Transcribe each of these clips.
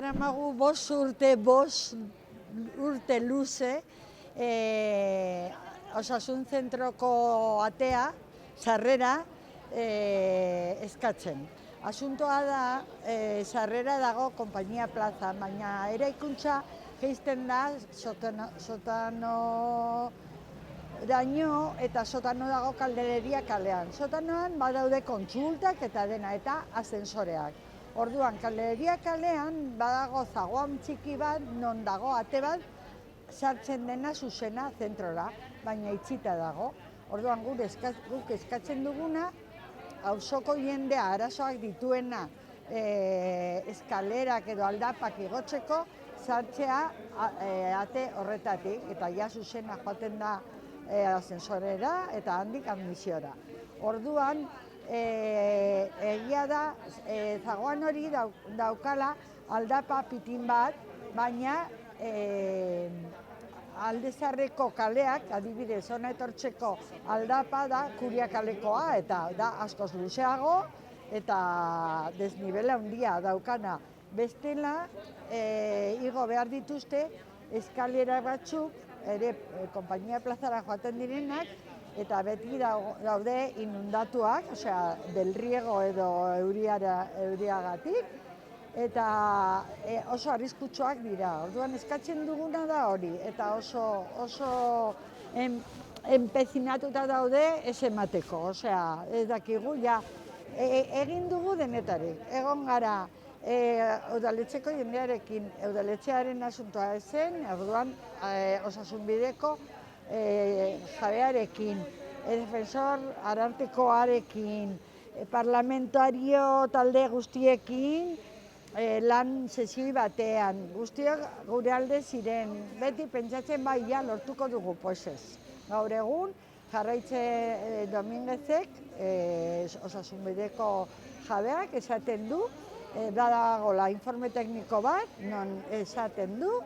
daramagu 5 urte luze osasun zentroko atea, sarrera eskatzen. Asuntoa da, sarrera dago Konpainia Plaza, baina eraikuntza jaisten da sotano daño eta sotano dago Kaldeleria kalean. Sotanoan badaude kontsultak eta dena eta asensoreak. Orduan, Kaldeleria kalean badago zagoan txiki bat, non dago ate bat, sartzen dena zuzena zentrora, baina itxita dago. Orduan, guk eskatzen duguna, auzoko jendea arazoak dituena eskalerak edo aldapak igotzeko, sartzea ate horretatik, eta ja zuzena joaten da asensorera eta handik admisiora. Orduan, egia da, zagoan hori daukala aldapa pitin bat, baina Aldezarreko kaleak, adibidez, hona etortzeko aldapa da Kuria kalekoa, eta da askoz luzeago eta desnibela handia daukana. Bestela, igo behar dituzte eskalera batzuk, ere Konpainia Plazara joaten direnak, eta beti daude inundatuak, osea, del riego edo euriagatik, eta oso arriskutsuak dira. Orduan eskatzen duguna da hori, eta oso enpezinatuta daude ez emateko, osea, ez dakigu, ja, egin dugu denetarik. Egon gara udaletxeko jendearekin, udaletxearen asuntoa ezen, orduan osasunbideko jabearekin, defensor arartekoarekin, parlamentario talde guztiekin, lan sesio batean, guztiak gure alde ziren, beti pentsatzen bai, ja, lortuko dugu, pues ez. Gaur egun, jarraitze Dominguezek, osasunbideko jabeak, esaten du, badagola informe tekniko bat, non esaten du,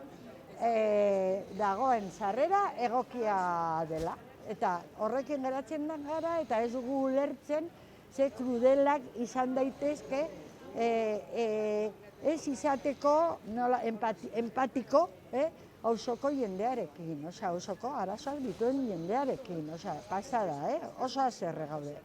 dagoen sarrera egokia dela. Eta horrekin geratzen da gara, eta ez dugu ulertzen, ze krudelak izan daitezke, ez izateko empatiko auzoko jendearekin, osea, auzoko arazoak dituen jendearekin, osea, pasada, oso haserre gaude.